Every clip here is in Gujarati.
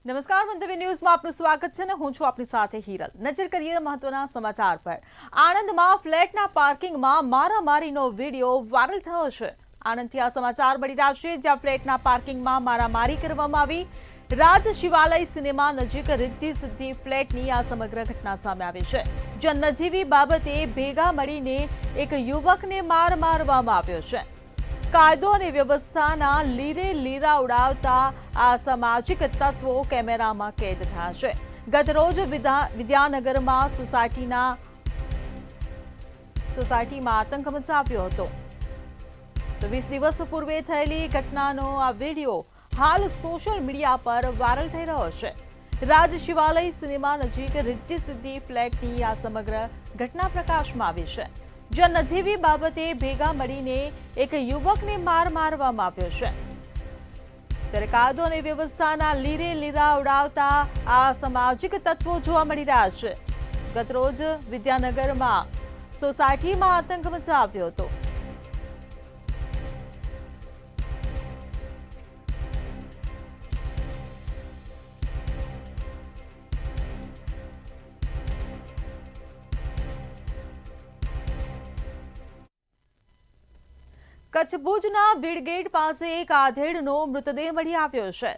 નમસ્કાર મંતવ્ય ન્યૂઝમાં આપનું સ્વાગત છે ને હું છું આપની સાથે હિરલ। નજર કરીએ મહત્વના સમાચાર પર। આણંદમાં ફ્લેટના પાર્કિંગમાં મારામારીનો વિડિયો વાયરલ થયો છે। આણંદથી આ સમાચાર મળી રહ્યા છે, જ્યાં ફ્લેટના પાર્કિંગમાં મારામારી કરવામાં આવી। રાજ શિવાલય સિનેમા નજીક રિદ્ધિ સિદ્ધિ ફ્લેટની આ સમગ્ર ઘટના સામે આવી છે, જ્યાં નજીવી બાબતે ભેગા મળીને એક યુવકને માર મારવામાં આવ્યો છે। કાયદો અને વ્યવસ્થાના લીરે લીરા ઉડાવતા આ સામાજિક તત્વો કેમેરામાં કેદ થયા છે। ગતરોજ વિદ્યાનગરમાં સોસાયટીમાં આતંક મચાવ્યો હતો। તો 20 દિવસ પૂર્વે થયેલી ઘટનાનો આ વિડીયો હાલ સોશિયલ મીડિયા પર વાયરલ થઈ રહ્યો છે। રાજ શિવાલય સિનેમા નજીક રિદ્ધિ સિદ્ધિ ફ્લેટની આ સમગ્ર ઘટના પ્રકાશમાં આવી છે, જ્યાં નજીવી બાબતે ભેગા મળીને એક યુવકને માર મારવામાં આવ્યો છે। ત્યારે કાયદો અને વ્યવસ્થાના લીરે લીરા ઉડાવતા આ સામાજિક તત્વો જોવા મળી રહ્યા છે। ગતરોજ વિદ્યાનગરમાં સોસાયટીમાં આતંક મચાવ્યો હતો। કચ્છ ભુજના ભીડગેટ પાસે એક આધેડનો મૃતદેહ મળી આવ્યો છે।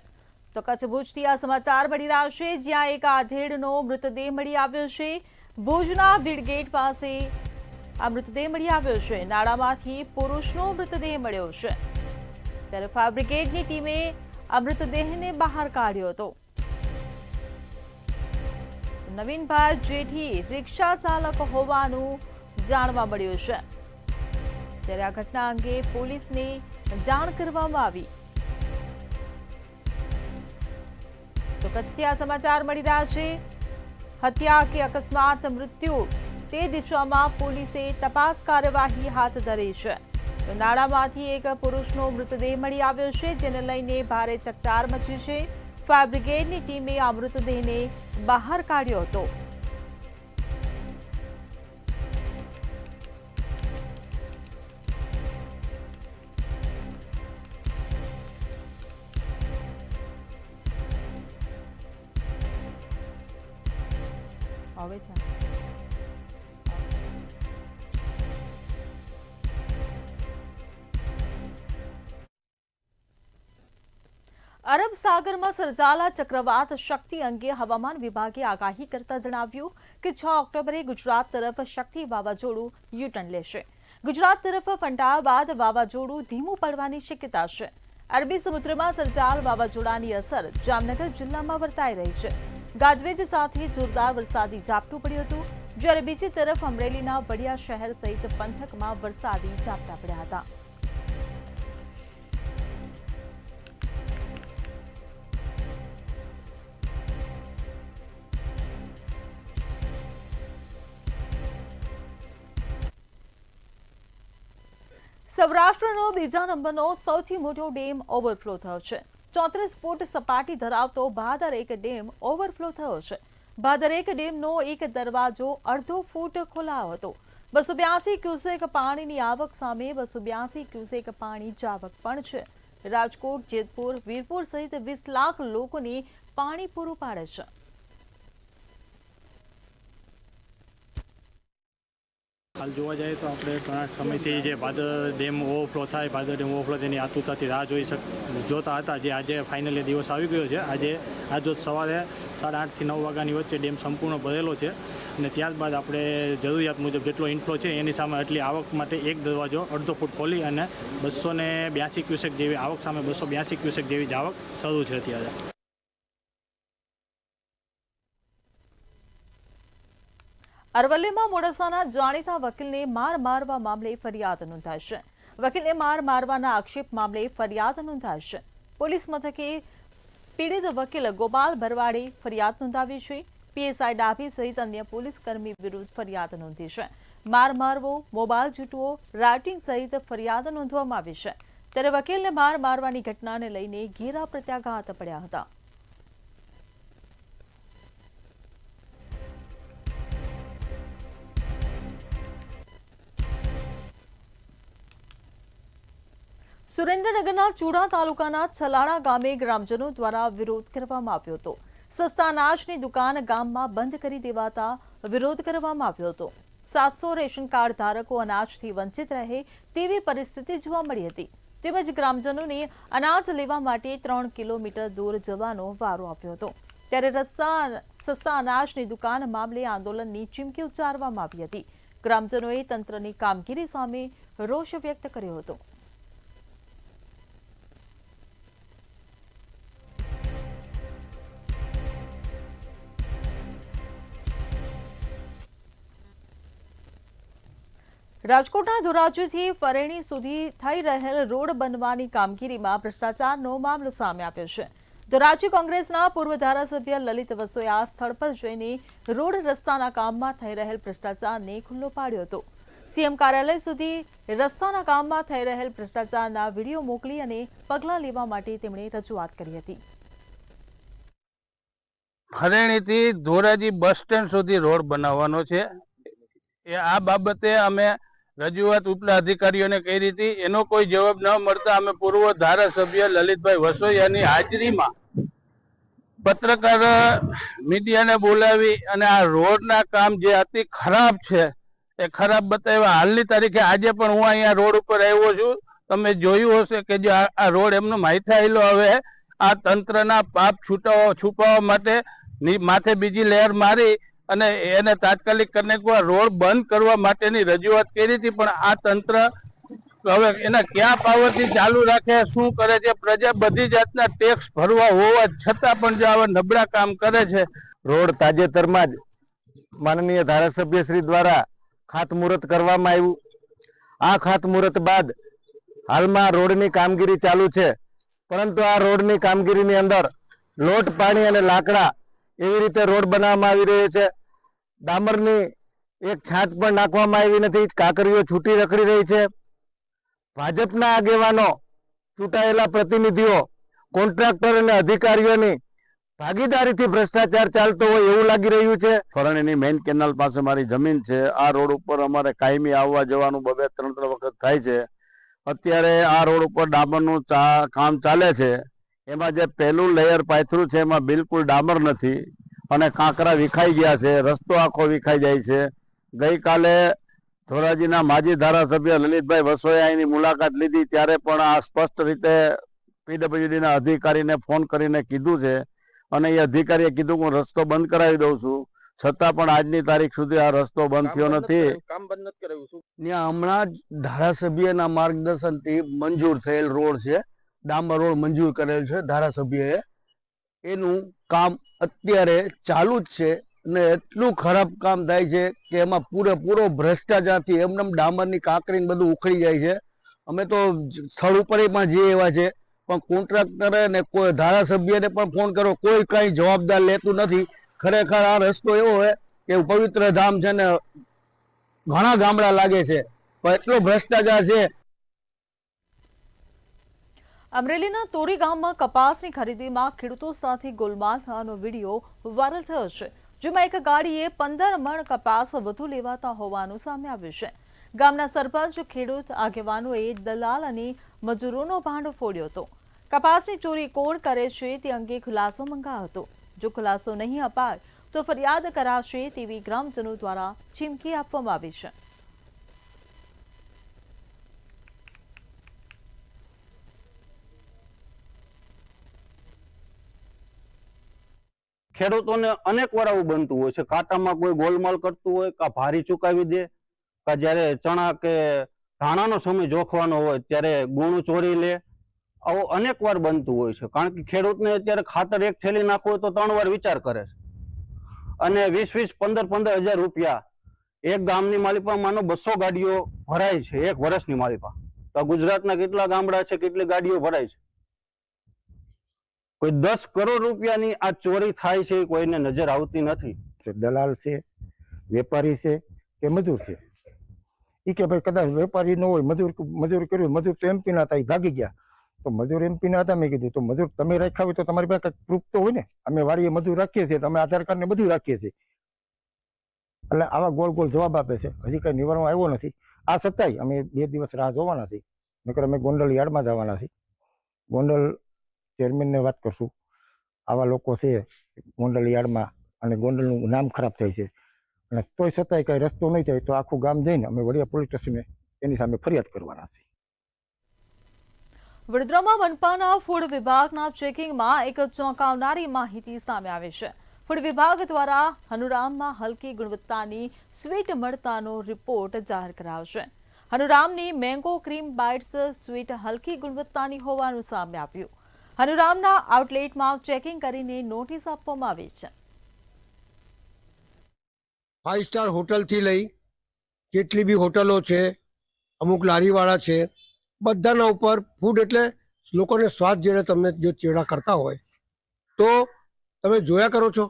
તો કચ્છ ભુજથી આ સમાચાર મળી રહ્યા છે, જ્યાં એક આધેડનો મૃતદેહ મળી આવ્યો છે। ભુજના ભીડગેટ પાસે આ મૃતદેહ મળી આવ્યો છે। નાળામાંથી પુરુષનો મૃતદેહ મળ્યો છે, ત્યારે ફાયર બ્રિગેડની ટીમે આ મૃતદેહને બહાર કાઢ્યો હતો। નવીનભાઈ જેઠી રિક્ષા ચાલક હોવાનું જાણવા મળ્યું છે, ત્યારે આ ઘટના અંગે પોલીસને જાણ કરવામાં આવી। તો કચ્છથી આ સમાચાર મળી રહ્યા છે, હત્યા કે અકસ્માત મૃત્યુ તે દિશામાં પોલીસે તપાસ કાર્યવાહી હાથ ધરી છે। તો નાળામાંથી એક પુરુષનો મૃતદેહ મળી આવ્યો છે, જેને લઈને ભારે ચકચાર મચી છે। ફાયર બ્રિગેડની ટીમે આ મૃતદેહને બહાર કાઢ્યો હતો। અરબ સાગરમાં સર્જાયેલા ચક્રવાત શક્તિ અંગે હવામાન વિભાગે આગાહી કરતા જણાવ્યું કે 6 ઓક્ટોબરે ગુજરાત તરફ શક્તિ વાવાઝોડું યુટર્ન લેશે। ગુજરાત તરફ ફંટાયા બાદ વાવાઝોડું ધીમું પડવાની શક્યતા છે। અરબી સમુદ્રમાં સર્જાયેલ વાવાઝોડાની અસર જામનગર જિલ્લામાં વર્તાઈ રહી છે। ગાજવીજ સાથે જોરદાર વરસાદી ઝાપટું પડ્યું હતું, જ્યારે બીજી તરફ અમરેલીના વડિયા શહેર સહિત પંથકમાં વરસાદી ઝાપટા પડ્યા હતા। સૌરાષ્ટ્રનો બીજા નંબરનો સૌથી મોટો ડેમ ઓવરફ્લો થયો છે। 34 ફૂટ સપાટી ધરાવતો ભાદર એક ડેમ ઓવરફ્લો થયો છે। ભાદર એક ડેમનો એક દરવાજો અડધો ફૂટ ખોલાયો હતો। 282 ક્યુસેક પાણીની આવક સામે 282 ક્યુસેક પાણી જાવક પણ છે। રાજકોટ, જેતપુર, વીરપુર સહિત 20 લાખ લોકોને પાણી પૂરું પાડે છે। હાલ જોવા જાય તો આપણે ઘણા સમયથી જે ભાદર ડેમ ઓવરફ્લો થાય, ભાદર ડેમ ઓવરફ્લો તેની આતુરતાથી રાહ જોતા હતા, જે આજે ફાઇનલી દિવસ આવી ગયો છે। આજે આજરોજ સવારે 8:30 થી 9 વાગ્યાની વચ્ચે ડેમ સંપૂર્ણ ભરેલો છે, અને ત્યારબાદ આપણે જરૂરિયાત મુજબ જેટલો ઇનફ્લો છે એની સામે એટલી આવક માટે એક દરવાજો અડધો ફૂટ ખોલી અને 282 ક્યુસેક જેવી આવક સામે 282 ક્યુસેક જેવી જ આવક શરૂ છે અત્યારે। અરવલ્લીમાં મોડાસાના જાણીતા વકીલને માર મારવા મામલે ફરિયાદ નોંધાઈ છે। વકીલને માર મારવાના આક્ષેપ મામલે ફરિયાદ નોંધાઈ છે। પોલીસ મથકે પીડિત વકીલ ગોપાલ ભરવાડે ફરિયાદ નોંધાવી છે। પીએસઆઈ ડાભી સહિત અન્ય પોલીસ કર્મી વિરુદ્ધ ફરિયાદ નોંધી છે। માર મારવો, મોબાઈલ જૂટવો, રાઇટિંગ સહિત ફરિયાદ નોંધવામાં આવી છે। ત્યારે વકીલને માર મારવાની ઘટનાને લઈને ઘેરા પ્રત્યાઘાત પડ્યા હતા। સુરેન્દ્રનગરના ચૂડા તાલુકાના છલાણા ગામે ગ્રામજનો દ્વારા વિરોધ કરવામાં આવ્યો હતો. સસ્તા અનાજની દુકાન ગામમાં બંધ કરી દેવાતા વિરોધ કરવામાં આવ્યો હતો. 700 રેશન કાર્ડ ધારકો અનાજથી વંચિત રહે તેવી પરિસ્થિતિ જોવા મળી હતી. તેમજ ગ્રામજનોને અનાજ લેવા માટે 3 કિલોમીટર દૂર જવાનો વારો આવ્યો હતો. ત્યારે સસ્તા અનાજની દુકાન મામલે આંદોલનની ચીમકી ઉચ્ચારવામાં આવી હતી. ગ્રામજનોએ તંત્રની કામગીરી સામે રોષ વ્યક્ત કર્યો હતો. રાજકોટના ધોરાજીથી ફરેણી સુધી થઈ રહેલ રોડ બનવાની કામગીરીમાં ભ્રષ્ટાચારનો મામલો સામે આવ્યો છે. ધોરાજી કોંગ્રેસના પૂર્વ ધારાસભ્ય લલિત વસોયા સ્થળ પર જઈને રોડ રસ્તાના કામમાં થઈ રહેલ ભ્રષ્ટાચારને ખુલ્લો પાડ્યો હતો. સીએમ કાર્યાલય સુધી રસ્તાના કામમાં થઈ રહેલ ભ્રષ્ટાચારના વિડીયો મોકલી અને પગલાં લેવા માટે તેમણે રજૂઆત કરી હતી. ફરેણીથી ધોરાજી બસ સ્ટેન્ડ સુધી રોડ બનાવવાનો છે. આ બાબતે અમે રજૂઆત ઉપલા અધિકારીઓને કરી હતી. એનો કોઈ જવાબ ન મળતા અમે પૂર્વ ધારાસભ્ય લલિતભાઈ વસોયાની હાજરીમાં પત્રકાર મીડિયાને બોલાવી અને આ રોડના કામ જે અતિ ખરાબ છે એ ખરાબ બતાવ્યા. હાલની તારીખે આજે પણ હું અહીંયા રોડ ઉપર આવ્યો છું. તમે જોયું હશે કે જો આ રોડ એમનો માથાયેલો હવે આ તંત્રના પાપ છુપાવવા માટે માથે બીજી લેયર મારી અને એને તાત્કાલિક કરીને રોડ બંધ કરવા માટેની રજૂઆત કરી હતી. પણ આ તંત્ર હવે એના ક્યાં પાવરથી ચાલુ રાખે, શું કરે છે? પ્રજા બધી જાતના ટેક્સ ભરવા હોવા છતાં પણ જો આવા નબળા કામ કરે છે. રોડ તાજેતરમાં જ માનનીય ધારાસભ્ય શ્રી દ્વારા ખાતમુહૂર્ત કરવામાં આવ્યું. આ ખાતમુહૂર્ત બાદ હાલમાં રોડની કામગીરી ચાલુ છે. પરંતુ આ રોડની કામગીરીની અંદર લોટ પાણી અને લાકડા એવી રીતે રોડ બનાવવામાં આવી રહ્યો છે. ડામરની એક છાંટ પણ નાખવામાં આવી નથી. કાંકરીઓ છૂટી રખડી રહી છે. ભાજપના આગેવાનો, ચૂંટાયેલા પ્રતિનિધિઓ, કોન્ટ્રાક્ટર અને અધિકારીઓની ભાગીદારીથી ભ્રષ્ટાચાર ચાલતો હોય એવું લાગી રહ્યું છે. ફરણીની મેઇન કેનાલ પાસે મારી જમીન છે. આ રોડ ઉપર અમારે કાયમી આવવા જવાનું 2-3 વખત થાય છે. અત્યારે આ રોડ ઉપર ડામરનું કામ ચાલે છે. એમાં જે પહેલું લેયર પાથરું છે એમાં બિલકુલ ડામર નથી અને કાંકરા વિખાઈ ગયા છે. રસ્તો આખો વિખાઈ જાય છે. ગઈકાલે ધોરાજીના માજી ધારાસભ્ય લલિતભાઈ વસોયાની મુલાકાત લીધી ત્યારે પણ આ સ્પષ્ટ રીતે પીડબ્લ્યુડીના અધિકારીને ફોન કરીને કીધું છે અને એ અધિકારીએ કીધું કે હું રસ્તો બંધ કરાવી દઉં છું. છતાં પણ આજની તારીખ સુધી આ રસ્તો બંધ થયો નથી. કામ બંધ નથી કરાવ્યું. ત્યાં હમણાં જ ધારાસભ્યના માર્ગદર્શનથી મંજૂર થયેલ રોડ છે. ડામર રોડ મંજૂર કરેલ છે ધારાસભ્યએ. એનું કામ અત્યારે ચાલુ જ છે અને એટલું ખરાબ કામ થાય છે કે એમાં પૂરેપૂરો ભ્રષ્ટાચારથી એમને ડામરની કાંકરી બધું ઉખડી જાય છે. અમે તો સ્થળ ઉપર પણ જઈએ એવા છે, પણ કોન્ટ્રાક્ટરે ને કોઈ ધારાસભ્યને પણ ફોન કરો, કોઈ કઈ જવાબદાર લેતું નથી. ખરેખર આ રસ્તો એવો હોય કે પવિત્ર ધામ છે ને ઘણા ગામડા લાગે છે, પણ એટલો ભ્રષ્ટાચાર છે. અમરેલીના તોરી ગામમાં કપાસની ખરીદીમાં ખેડૂતો સાથે ગોલમાલ થવાનો વિડીયો વાયરલ થયો છે, જેમાં એક ગાડીએ 15 મણ કપાસ વધુ લેવાતા હોવાનું સામે આવ્યું છે. ગામના સરપંચ, ખેડૂત આગેવાનોએ દલાલ અને મજૂરોનો ભાંડો ફોડ્યો હતો. કપાસની ચોરી કોણ કરે છે તે અંગે ખુલાસો મંગાયો હતો. જો ખુલાસો નહીં અપાય તો ફરિયાદ કરાશે તેવી ગ્રામજનો દ્વારા ચીમકી આપવામાં આવી છે. ખેડૂતોને અનેક વાર આવું બનતું હોય છે. કાંટામાં કોઈ ગોલમાલ કરતું હોય, કા ભારી ચુકાવી દે, કા જયારે ચણા કે ધાણાનો સમય જોખવાનો હોય ત્યારે ગુણ ચોરી લે. આવું અનેક વાર બનતું હોય છે. કારણ કે ખેડૂતને અત્યારે ખાતર એક થેલી નાખવું હોય તો 3 વાર વિચાર કરે છે. અને 20-20, 15-15 હજાર રૂપિયા એક ગામની માલિપા માનો 200 ગાડીઓ ભરાય છે એક વર્ષની માલિપા. તો ગુજરાતના કેટલા ગામડા છે, કેટલી ગાડીઓ ભરાય છે? કોઈ 10 કરોડ રૂપિયાની આ ચોરી થાય છે, કોઈને નજર આવતી નથી. દલાલ છે, વેપારી છે કે મજૂર છે. એ કે ભાઈ કદાચ વેપારી ન હોય, મજૂર કર્યું, મજૂર તો એમપી ના હતા, ભાગી ગયા. તો મજૂર એમપી ના હતા. મેં કીધું તો મજૂર તમે રાખ્યા હોય તો તમારી પાસે કઈક પ્રૂફ તો હોય ને. અમે વાડીએ મજૂર રાખીએ છીએ, તમે આધાર કાર્ડ ને બધું રાખીએ છીએ. એટલે આવા ગોળ ગોળ જવાબ આપે છે. હજી કઈ નિવારણ આવ્યો નથી. આ છતાંય અમે 2 દિવસ રાહ જોવાના છીએ. નકર અમે ગોંડલ યાર્ડમાં જવાના છીએ. ગોંડલ ચેરમેનને વાત કરશું. આવા લોકો છે ગોંડલ યાર્ડમાં અને ગોંડલનું નામ ખરાબ થાય છે અને તોય છતાંય કંઈ રસ્તો નહીં થાય તો આખું ગામ જઈને અમે વડિયા પોલીસ સ્ટેશને એની સામે ફરિયાદ કરવાના છીએ. વડોદરામાં મનપાના ફૂડ વિભાગના ચેકિંગમાં એક ચોંકાવનારી માહિતી સામે આવી છે. ફૂડ વિભાગ દ્વારા હનુરામમાં હલકી ગુણવત્તાની સ્વીટ મળતાનો રિપોર્ટ જાહેર કરાયો છે. હનુરામની મેંગો ક્રીમ બાઇટ્સ સ્વીટ હલકી ગુણવત્તાની હોવાનું સામે આવ્યું. હનુરામના આઉટલેટમાં ચેકિંગ કરીને નોટિસ આપવામાં આવી છે. 5 સ્ટાર હોટલથી લઈ જેટલી બી હોટલો છે, અમુક લારીવાળા છે, બધાના ઉપર ફૂડ એટલે લોકોને સ્વાદ જેને તમને જો ચેડા કરતા હોય તો તમે જોયા કરો છો.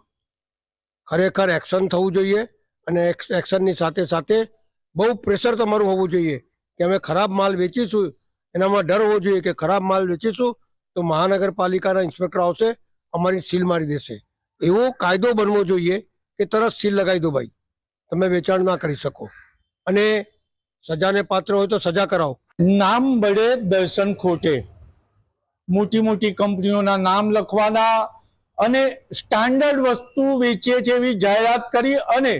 ખરેખર એક્શન થવું જોઈએ અને એક્શનની સાથે સાથે બહુ પ્રેશર તમારું હોવું જોઈએ કે અમે ખરાબ માલ વેચીશું. એનામાં ડર હોવો જોઈએ કે ખરાબ માલ વેચીશું તો મહાનગરપાલિકાના ઇન્સ્પેક્ટર આવશે, અમારી સીલ મારી દેશે. એવો કાયદો બનવો જોઈએ કે તરત સીલ લગાવી દો ભાઈ, તમે વેચાણ ના કરી શકો અને સજાને પાત્ર હોય તો સજા કરાવો. નામ બળે દર્શન ખોટે. મોટી મોટી કંપનીઓના નામ લખવાના અને સ્ટાન્ડર્ડ વસ્તુ વેચે છે એવી જાહેરાત કરી અને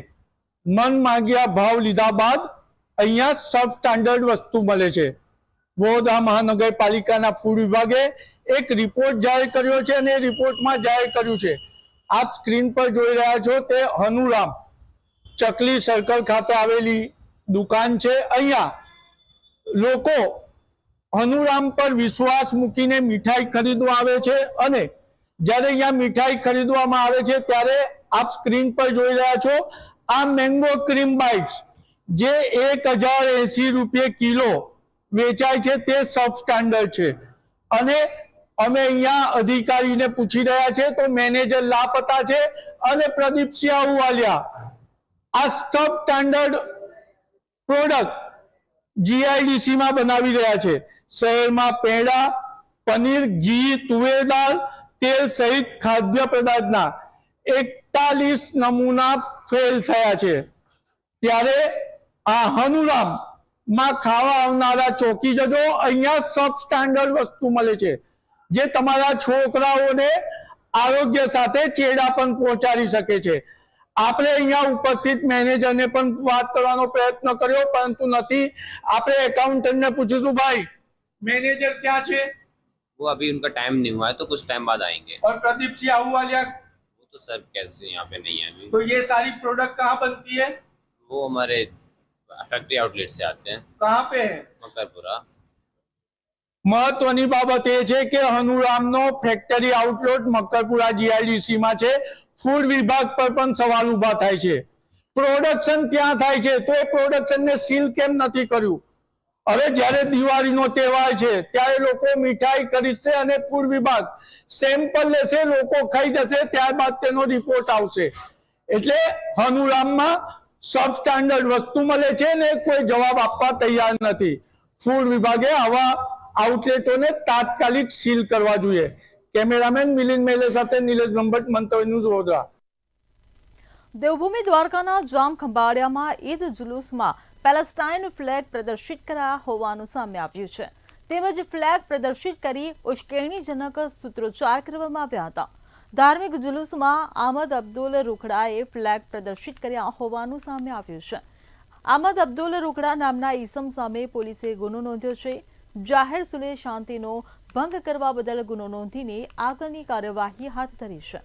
મન માંગ્યા ભાવ લીધા બાદ અહીંયા સબ સ્ટાન્ડર્ડ વસ્તુ મળે છે. વડોદરા મહાનગરપાલિકાના ફૂડ વિભાગે એક રિપોર્ટ જાહેર કર્યો છે અને એ રિપોર્ટમાં જાહેર કર્યું છે, આપ સ્ક્રીન પર જોઈ રહ્યા છો તે હનુરામ ચકલી સર્કલ ખાતે આવેલી દુકાન છે. અહીંયા લોકો હનુરામ પર વિશ્વાસ મૂકીને મીઠાઈ ખરીદવા આવે છે અને જ્યારે અહીંયા મીઠાઈ ખરીદવામાં આવે છે ત્યારે આપ સ્ક્રીન પર જોઈ રહ્યા છો આ મેંગો ક્રીમ બાઇટ્સ જે 1080 રૂપિયા કિલો વેચાય છે તે સબ સ્ટાન્ડર્ડ છે. અને અમે અહીંયા અધિકારીને પૂછી રહ્યા છે તો મેનેજર લાપતા છે અને પ્રદીપસિંહ આહુવાલિયા આ સબ સ્ટાન્ડર્ડ પ્રોડક્ટ GIDC માં બનાવી રહ્યા છે. શહેરમાં પેંડા, પનીર, ઘી, તુવેર દાળ, તેલ સહિત ખાદ્ય પદાર્થના 41 નમૂના ફેલ થયા છે. ત્યારે આ હનુરામ માં ખાવા આવનારા ચોકી જજો, અહીંયા સબ સ્ટાન્ડર્ડ વસ્તુ મળે છે જે તમારા છોકરાઓને આરોગ્ય સાથે ચેડા પણ પહોંચાડી શકે છે. આપણે અહીંયા ઉપસ્થિત મેનેજરને પણ વાત કરવાનો પ્રયત્ન કર્યો પરંતુ નથી. આપણે એકાઉન્ટન્ટને પૂછીશું, ભાઈ मैनेजर क्या है? वो अभी उनका टाइम नहीं हुआ है तो कुछ टाइम बाद आएंगे. और प्रदीप सिंह आहूवालिया वो तो सर कैसे यहाँ पे नहीं है अभी. तो ये सारी प्रोडक्ट कहाँ बनती है? वो हमारे फैक्ट्री आउटलेट से आते हैं. कहाँ पे है? मकरपुरा. મહત્વની બાબત એ છે કે હનુરામનો ફેક્ટરી આઉટલેટ મકરપુરા GIDC માં છે. ફૂડ વિભાગ પર પણ સવાલ ઉભા થાય છે. પ્રોડક્શન ત્યાં થાય છે તો એ પ્રોડક્શનને સીલ કેમ નથી કર્યું? હવે જ્યારે દિવાળીનો તહેવાર છે ત્યારે લોકો મીઠાઈ ખરીદશે અને ફૂડ વિભાગ સેમ્પલ લેશે, લોકો ખાઈ જશે, ત્યારબાદ તેનો રિપોર્ટ આવશે. એટલે હનુરામમાં સબ સ્ટાન્ડર્ડ વસ્તુ મળે છે ને કોઈ જવાબ આપવા તૈયાર નથી. ફૂડ વિભાગે આવા આઉટલેટોને તાત્કાલિક સીલ કરવા જોઈએ. કેમેરામેન મિલિંદ મેલે સાથે નિલેશ બ્રહ્મભટ્ટ, મંતવ્ય ન્યૂઝ, વડોદરા. દેવભૂમિ દ્વારકાના જામ ખંભાળિયામાં ઈદ જુલુસમાં પેલેસ્ટાઇન ફ્લેગ પ્રદર્શિત કરાયા હોવાનું સામે આવ્યું છે. તેમજ ફ્લેગ પ્રદર્શિત કરી ઉશ્કેરણીજનક સૂત્રોચ્ચાર કરવામાં આવ્યા હતા. ધાર્મિક જુલુસમાં આમદ અબ્દુલ રૂખડાએ ફ્લેગ પ્રદર્શિત કર્યા હોવાનું સામે આવ્યું છે. આમદ અબ્દુલ રૂખડા નામના ઈસમ સામે પોલીસે ગુનો નોંધ્યો છે. જાહેર સુલે શાંતિનો ભંગ કરવા બદલ ગુનો નોંધીને આગળની કાર્યવાહી હાથ ધરી છે.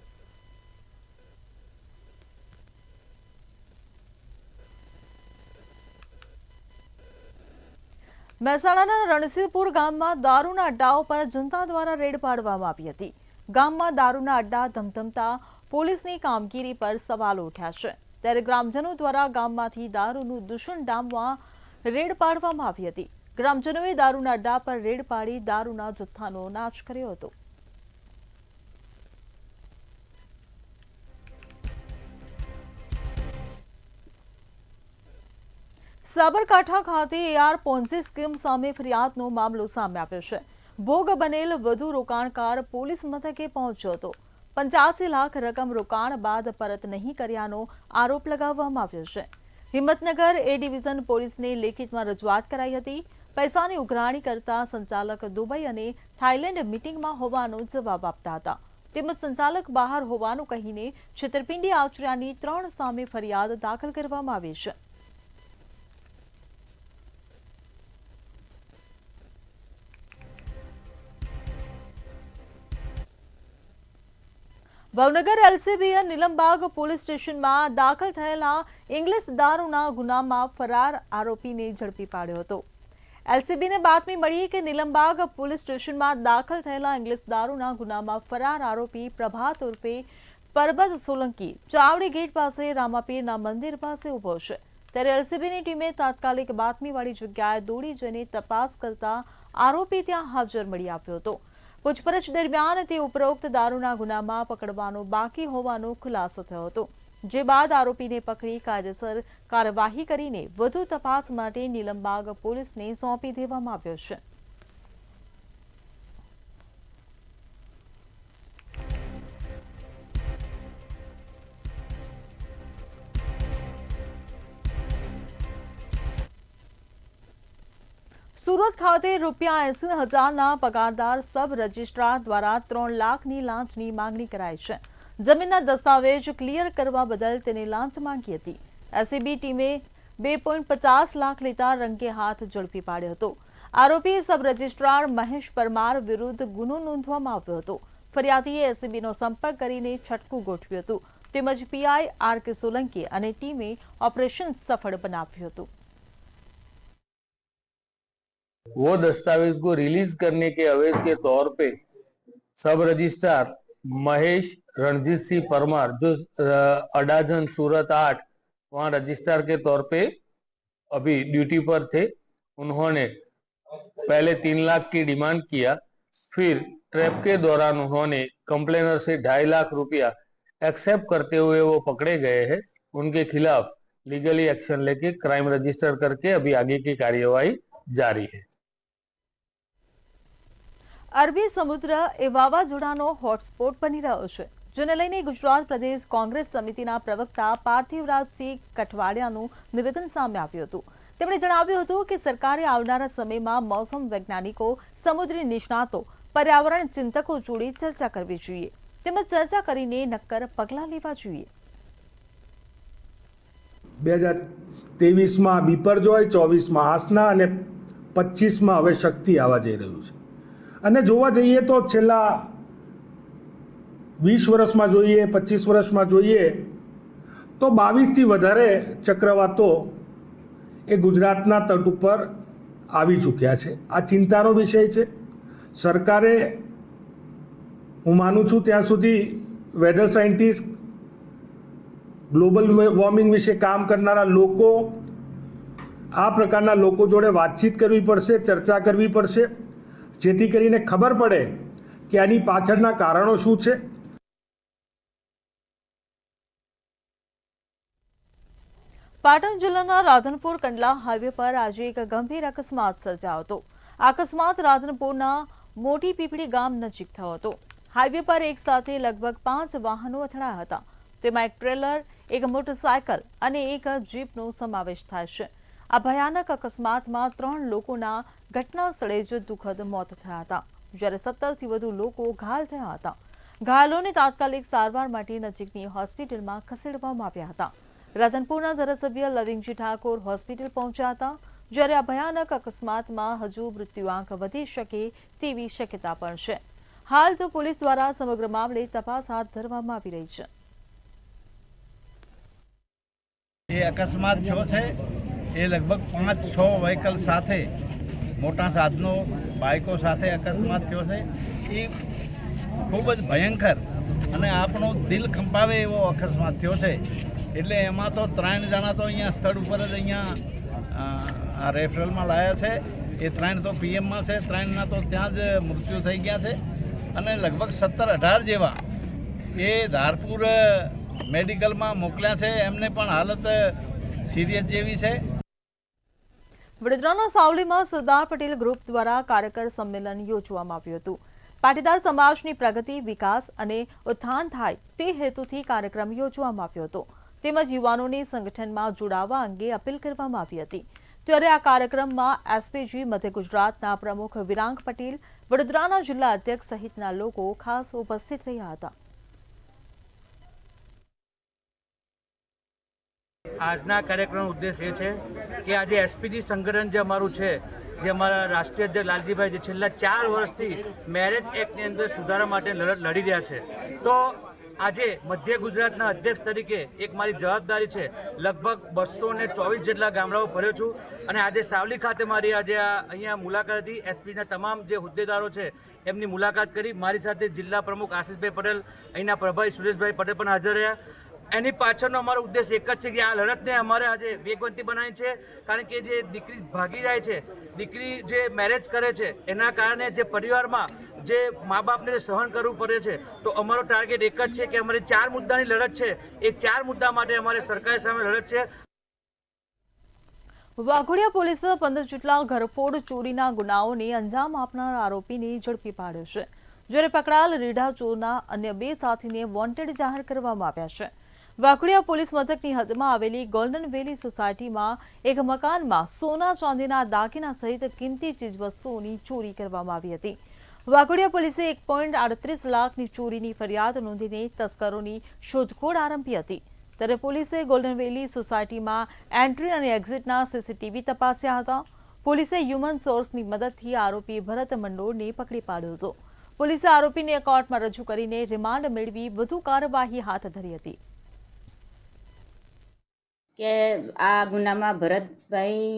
મહેસાણાના રણસીપુર ગામમાં દારૂના અડ્ડાઓ પર જનતા દ્વારા રેડ પાડવામાં આવી હતી. ગામમાં દારૂના અડ્ડા ધમધમતા પોલીસની કામગીરી પર સવાલો ઉઠ્યા છે. ત્યારે ગ્રામજનો દ્વારા ગામમાંથી દારૂનું દૂષણ ડામવા રેડ પાડવામાં આવી હતી. ગ્રામજનોએ દારૂના અડ્ડા પર રેડ પાડી દારૂના જથ્થાનો નાશ કર્યો હતો. સાબરકાંઠા ખાતે AR પોન્ઝી સ્કીમ સામે ફરિયાદનો મામલો સામે આવ્યો છે. ભોગ બનેલ વધુ રોકાણકાર પોલીસ મથકે પહોંચ્યો હતો. 85 લાખ રકમ રોકાણ બાદ પરત નહીં કર્યાનો આરોપ લગાવવામાં આવ્યો છે. હિંમતનગર A ડિવિઝન પોલીસને લેખિતમાં રજૂઆત કરાઈ હતી. પૈસાની ઉઘરાણી કરતા સંચાલક દુબઈ અને થાઇલેન્ડ મીટિંગમાં હોવાનો જવાબ આપતા હતા. તેમજ સંચાલક બહાર હોવાનું કહીને છેતરપિંડી આચર્યાની 3 સામે ફરિયાદ દાખલ કરવામાં આવી છે. ભાવનગર એલસીબીએ નીલમબાગ પોલીસ સ્ટેશનમાં દાખલ થયેલા ઇંગ્લિશ દારૂના ગુનામાં ફરાર આરોપીને ઝડપી પાડ્યો હતો. એલસીબીને બાતમી મળી કે નીલમબાગ પોલીસ સ્ટેશનમાં દાખલ થયેલા ઇંગ્લિશ દારૂના ગુનામાં ફરાર આરોપી પ્રભાત ઉર્ફે પરબત સોલંકી ચાવડી ગેટ પાસે રામાપીરના મંદિર પાસે ઉભો છે. ત્યારે એલસીબીની ટીમે તાત્કાલિક બાતમીવાળી જગ્યાએ દોડી જઈને તપાસ કરતા આરોપી ત્યાં હાજર મળી આવ્યો હતો. પૂછપરછ દરમિયાન તે ઉપરોક્ત દારૂના ગુનામાં પકડવાનો બાકી હોવાનો ખુલાસો થયો હતો. જે બાદ આરોપીને પકડી કાયદેસર કાર્યવાહી કરીને વધુ તપાસ માટે નીલમબાગ પોલીસને સોંપી દેવામાં આવ્યો છે. સુરત ખાતે ₹80,000ના પગારદાર સબ રજિસ્ટ્રાર દ્વારા 3 લાખની લાંચની માંગણી કરાઈ છે. જમીનના દસ્તાવેજ ક્લિયર કરવા બદલ તેને લાંચ માંગી હતી. એસીબી ટીમે 2.50 લાખ લેતા રંગે હાથ ઝડપી પાડ્યો હતો. આરોપી સબ રજિસ્ટ્રાર મહેશ પરમાર વિરુદ્ધ ગુનો નોંધવામાં આવ્યો હતો. ફરિયાદીએ એસીબીનો સંપર્ક કરીને છટકું ગોઠવ્યું હતું. તેમજ પીઆઈ આર.કે. સોલંકી અને ટીમે ઓપરેશન સફળ બનાવ્યું હતું. वो दस्तावेज को रिलीज करने के अवैध के तौर पे सब रजिस्ट्रार महेश रणजीत सिंह परमार जो अडाजन सूरत 8 वहाँ रजिस्ट्रार के तौर पे अभी ड्यूटी पर थे. उन्होंने पहले 3 लाख की डिमांड किया. फिर ट्रैप के दौरान उन्होंने कंप्लेनर से 2.5 लाख रुपया एक्सेप्ट करते हुए वो पकड़े गए हैं. उनके खिलाफ लीगली एक्शन लेके क्राइम रजिस्टर करके अभी आगे की कार्यवाही जारी है. અરબી સમુદ્ર એ વાવાઝોડાનો હોટસ્પોટ બની રહ્યો છે, જેને લઈને ગુજરાત પ્રદેશ કોંગ્રેસ સમિતિના પ્રવક્તા પાર્થિવરાજસિંહ કઠવાડિયાનું નિવેદન સામે આવ્યું હતું. તેમણે જણાવ્યું હતું કે સરકારે આવનારા સમયમાં મોસમ વૈજ્ઞાનિકો, સમુદ્રી નિષ્ણાતો, પર્યાવરણ ચિંતકો જોડે ચર્ચા કરવી જોઈએ. તેમજ ચર્ચા કરીને નક્કર પગલાં લેવા જોઈએ. 2023માં બિપરજોય, 24માં આસના અને 25માં હવે શક્તિ આવવા જઈ રહ્યું છે. અને જોવા જઈએ તો છેલ્લા 20 વર્ષમાં જોઈએ, 25 વર્ષમાં જોઈએ તો 22થી વધારે ચક્રવાતો એ ગુજરાતના તટ ઉપર આવી ચૂક્યા છે. આ ચિંતાનો વિષય છે. સરકારે, હું માનું છું ત્યાં સુધી, વેધર સાયન્ટિસ્ટ, ગ્લોબલ વોર્મિંગ વિશે કામ કરનારા લોકો, આ પ્રકારના લોકો જોડે વાતચીત કરવી પડશે, ચર્ચા કરવી પડશે, જેથી કરીને ખબર પડે કે આની પાછળના કારણો શું છે. પાટણ જિલ્લાના રાધનપુર કંડલા હાઈવે પર આજે એક ગંભીર અકસ્માત સર્જાયો હતો. અકસ્માત રાધનપુરના મોટી પીપળી ગામ નજીક થયો હતો. હાઈવે પર એક સાથે લગભગ 5 વાહનો અથડાયા હતા. તેમાં એક ટ્રેલર, એક મોટરસાયકલ અને એક જીપનો સમાવેશ થાય છે. આ ભયાનક અકસ્માતમાં 3 લોકોના ઘટના સ્થળે જ દુઃખદ મોત થયા હતા, જ્યારે 17થી વધુ લોકો ઘાયલ થયા હતા. ઘાયલોને તાત્કાલિક સારવાર માટે નજીકની હોસ્પિટલમાં ખસેડવામાં આવ્યા હતા. રાધનપુરના ધારાસભ્ય લવિંગજી ઠાકોર હોસ્પિટલ પહોંચ્યા હતા, જ્યારે આ ભયાનક અકસ્માતમાં હજુ મૃત્યુઆંક વધી શકે તેવી શક્યતા પણ છે. હાલ તો પોલીસ દ્વારા સમગ્ર મામલે તપાસ હાથ ધરવામાં આવી રહી છે. એ અકસ્માત થયો છે એ લગભગ 5-6 વ્હીકલ સાથે, મોટા સાધનો, બાઇકો સાથે અકસ્માત થયો છે. એ ખૂબ જ ભયંકર અને આપણો દિલ કંપાવે એવો અકસ્માત થયો છે. એટલે એમાં તો 3 જણા તો અહીંયા સ્થળ ઉપર જ અહીંયા રેફરલમાં લાયા છે. એ 3 તો પીએમમાં છે, 3ના તો ત્યાં જ મૃત્યુ થઈ ગયા છે. અને લગભગ 17-18 જેવા એ ધારપુર મેડિકલમાં મોકલ્યા છે. એમને પણ હાલત સિરિયસ જેવી છે. વડોદરાના સાવલીમાં સરદાર પટેલ ગ્રુપ દ્વારા કાર્યકર સંમેલન યોજવામાં આવ્યું હતું. પાટીદાર સમાજની પ્રગતિ, વિકાસ અને ઉત્થાન થાય તે હેતુથી કાર્યક્રમ યોજવામાં આવ્યો હતો. તેમજ યુવાનોને સંગઠનમાં જોડાવા અંગે અપીલ કરવામાં આવી હતી. ત્યારે આ કાર્યક્રમમાં એસપીજી મધ્ય ગુજરાતના પ્રમુખ વિરાંગ પટેલ, વડોદરાના જિલ્લા અધ્યક્ષ સહિતના લોકો ખાસ ઉપસ્થિત રહ્યા હતા. આજના કાર્યક્રમનો ઉદ્દેશ એ છે કે આજે એસપીજી સંગઠન જે અમારું છે, જે અમારા રાષ્ટ્રીય અધ્યક્ષ લાલજીભાઈ જે છેલ્લા 4 વર્ષથી મેરેજ એક્ટની અંદર સુધારા માટે લડત લડી રહ્યા છે, તો આજે મધ્ય ગુજરાતના અધ્યક્ષ તરીકે એક મારી જવાબદારી છે. લગભગ 224 જેટલા ગામડાઓ ફર્યો છું અને આજે સાવલી ખાતે મારી આજે અહીંયા મુલાકાત હતી. એસપીના તમામ જે હોદ્દેદારો છે એમની મુલાકાત કરી. મારી સાથે જિલ્લા પ્રમુખ આશિષભાઈ પટેલ, અહીંના પ્રભારી સુરેશભાઈ પટેલ પણ હાજર રહ્યા. એની પાછળનો અમારો ઉદ્દેશ એક જ છે કે આ લડતને અમારે આજે વેગવંતી બનાવી છે, કારણ કે જે દીકરી ભાગી જાય છે, દીકરી જે મેરેજ કરે છે, એના કારણે જે પરિવારમાં જે મા બાપને જે સહન કરવું પડે છે, તો અમારો ટાર્ગેટ એક જ છે કે અમારી 4 મુદ્દાની લડત છે. એ 4 મુદ્દા માટે અમારે સરકાર સામે લડત છે. વાઘોડિયા પોલીસે 15 જેટલા ઘરફોડ ચોરીના ગુનાઓને અંજામ આપનાર આરોપીને ઝડપી પાડ્યો છે, જ્યારે પકડાયેલ રીઢા ચોરના અન્ય 2 સાથીને વોન્ટેડ જાહેર કરવામાં આવ્યા છે. વાઘોડિયા પોલીસ મથકની હદમાં આવેલી ગોલ્ડન વેલી સોસાયટીમાં એક મકાનમાં સોના ચાંદીના દાગીના સહિત કિંમતી ચીજવસ્તુઓની ચોરી કરવામાં આવી હતી. વાઘોડિયા પોલીસે 1.38 લાખની ચોરીની ફરિયાદ નોંધીને તસ્કરોની શોધખોળ આરંભી હતી. ત્યારે પોલીસે ગોલ્ડન વેલી સોસાયટીમાં એન્ટ્રી અને એક્ઝિટના સીસીટીવી તપાસ્યા હતા. પોલીસે હ્યુમન સોર્સની મદદથી આરોપી ભરત મંડોળને પકડી પાડ્યો હતો. પોલીસે આરોપીને કોર્ટમાં રજૂ કરીને રિમાન્ડ મેળવી વધુ કાર્યવાહી હાથ ધરી હતી. કે આ ગુનામાં ભરતભાઈ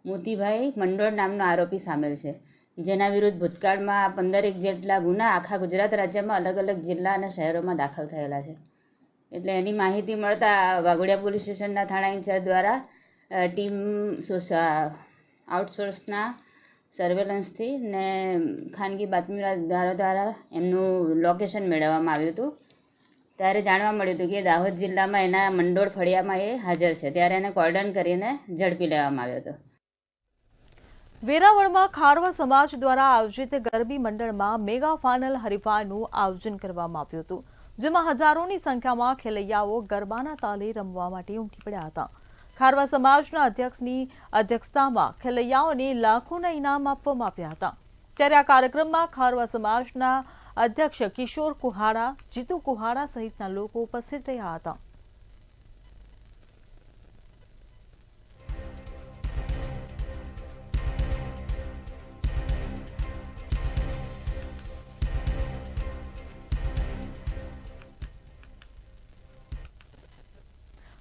મોતીભાઈ મંડોળ નામનો આરોપી સામેલ છે, જેના વિરુદ્ધ ભૂતકાળમાં 15 જેટલા ગુના આખા ગુજરાત રાજ્યમાં અલગ અલગ જિલ્લા અને શહેરોમાં દાખલ થયેલા છે. એટલે એની માહિતી મળતા વાઘોડિયા પોલીસ સ્ટેશનના થાણા ઇન્ચાર્જ દ્વારા ટીમ આઉટસોર્સના સર્વેલન્સથી ને ખાનગી બાતમીદારો દ્વારા એમનું લોકેશન મેળવવામાં આવ્યું હતું. ત્યારે જાણવા મળ્યું હતું કે દાહોદ જિલ્લામાં એના મંડોળ ફળિયામાં એ હાજર છે. ત્યારે એને કોર્ડન કરીને ઝડપી લેવામાં આવ્યો હતો. વેરાવળમાં ખારવા સમાજ દ્વારા આયોજિત ગરબી મંડળમાં મેગા ફાઇનલ હરીફાઈનું આયોજન કરવામાં આવ્યું હતું, જેમાં હજારોની સંખ્યામાં ખેલૈયાઓ ગરબાના તાલે રમવા માટે ઉમટી પડ્યા હતા. ખારવા સમાજના અધ્યક્ષની અધ્યક્ષતામાં ખેલૈયાઓને લાખોના ઇનામ આપવામાં આવ્યા હતા. ત્યારે આ કાર્યક્રમમાં ખારવા સમાજના અધ્યક્ષ કિશોર કુહાડા, જીતુ કુહાડા સહિતના લોકો ઉપસ્થિત રહ્યા હતા.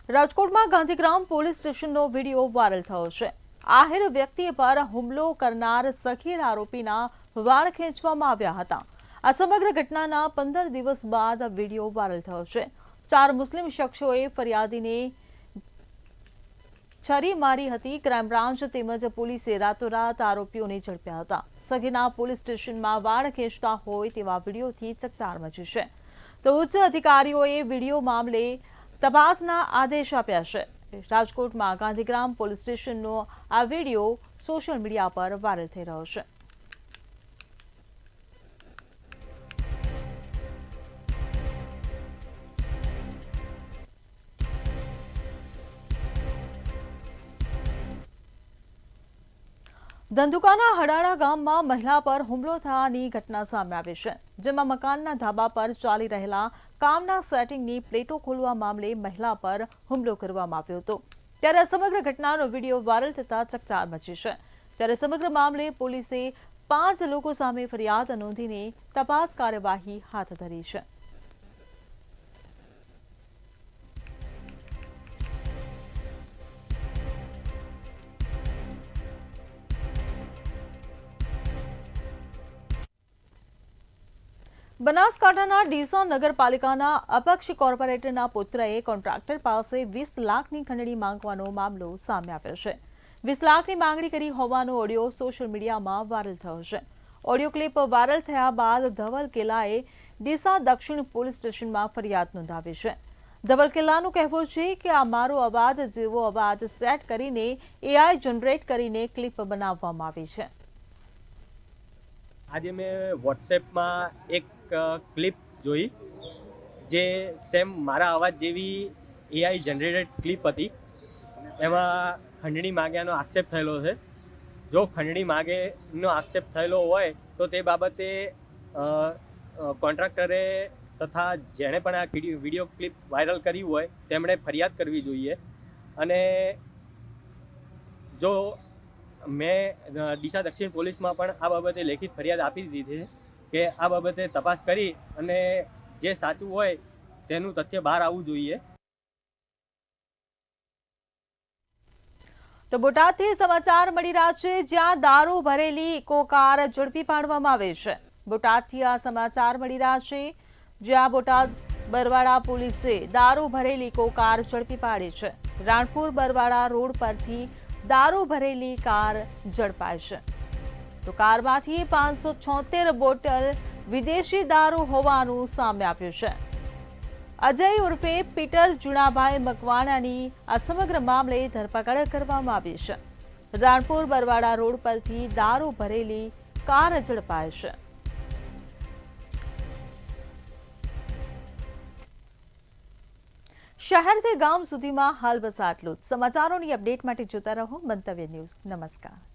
રાજકોટમાં ગાંધીગ્રામ પોલીસ સ્ટેશનનો વિડીયો વાયરલ થયો છે. આહિર વ્યક્તિ પર હુમલો કરનાર સખીર આરોપીના વાળ ખેંચવામાં આવ્યા હતા. આ સમગ્ર ઘટનાના 15 દિવસ બાદ વિડીયો વાયરલ થયો છે. 4 મુસ્લિમ શખ્સોએ ફરિયાદીને છરી મારી હતી. ક્રાઇમ બ્રાન્ચ તેમજ પોલીસે રાતોરાત આરોપીઓને ઝડપ્યા હતા. સખીના પોલીસ સ્ટેશનમાં વાળ ખેંચતા હોય તેવા વિડીયોથી ચકચાર મચી છે. તો ઉચ્ચ અધિકારીઓએ વિડીયો મામલે તપાસના આદેશ આપ્યા છે. રાજકોટમાં ગાંધીગ્રામ પોલીસ સ્ટેશનનો આ વિડીયો સોશિયલ મીડિયા પર વાયરલ થઈ રહ્યો છે. ધંધુકાના હડાળા ગામમાં મહિલા પર હુમલો થયાની ઘટના સામે આવી છે, જેમાં મકાનના ધાબા પર ચાલી રહેલા કામના સેટિંગની પ્લેટો ખોલવા મામલે મહિલા પર હુમલો કરવામાં આવ્યો હતો. ત્યારે આ સમગ્ર ઘટનાનો વિડીયો વાયરલ થતા ચકચાર મચી છે. ત્યારે સમગ્ર મામલે પોલીસે 5 લોકો સામે ફરિયાદ નોંધીને તપાસ કાર્યવાહી હાથ ધરી છે. બનાસકાંઠાના ડીસા નગરપાલિકાના અપક્ષ કોર્પોરેટરના પુત્રએ કોન્ટ્રાક્ટર પાસે 20 લાખની ખંડણી માંગવાનો મામલો સામે આવ્યો છે. 20 લાખની માંગણી કરી હોવાનો ઓડિયો સોશિયલ મીડિયામાં વાયરલ થયો છે. ઓડિયો ક્લિપ વાયરલ થયા બાદ ધવલ કેલાએ ડીસા દક્ષિણ પોલીસ સ્ટેશનમાં ફરિયાદ નોંધાવી છે. ધવલ કેલાનું કહેવું છે કે આ મારો અવાજ જેવો અવાજ સેટ કરીને એઆઈ જનરેટ કરીને ક્લિપ બનાવવામાં આવી છે. આજે મેં વોટ્સએપમાં એક ક્લિપ જોઈ જે સેમ મારા અવાજ જેવી એઆઈ જનરેટેડ ક્લિપ હતી. એમાં ખંડણી માગ્યાનો આક્ષેપ થયેલો છે. જો ખંડણી માગેનો આક્ષેપ થયેલો હોય તો તે બાબતે કોન્ટ્રાક્ટરે તથા જેણે પણ આ વિડીયો ક્લિપ વાયરલ કરી હોય તેમણે ફરિયાદ કરવી જોઈએ. અને જો મેં ડીસા દક્ષિણ પોલીસમાં પણ આ બાબતે લેખિત ફરિયાદ આપી દીધી છે કે આ બાબતે તપાસ કરી અને જે સાચું હોય તેનું તથ્ય બહાર આવવું જોઈએ. તો બોટાદથી સમાચાર મળી રહ્યા છે, જ્યાં દારૂ ભરેલી ઇકો કાર ઝડપી પાડવામાં આવે છે. બોટાદથી આ સમાચાર મળી રહ્યા છે, જ્યાં બોટાદ બરવાડા પોલીસે દારૂ ભરેલી ઇકો કાર ઝડપી પાડી છે. રાણપુર બરવાડા રોડ પરથી દારૂ ભરેલી કાર ઝડપાઈ છે. તો કારમાંથી 576 બોટલ વિદેશી દારૂ હોવાનું સામે આવ્યું છે. અજય ઉર્ફે પીટર જુણાભાઈ મકવાણાની આ સમગ્ર મામલે ધરપકડ કરવામાં આવી છે. રાણપુર બરવાડા રોડ પરથી દારૂ ભરેલી કાર ઝડપાઈ છે. શહેરથી ગામ સુધીમાં હાલ બસ આટલું જ. સમાચારોની અપડેટ માટે જોતા રહો મંતવ્ય ન્યૂઝ. નમસ્કાર.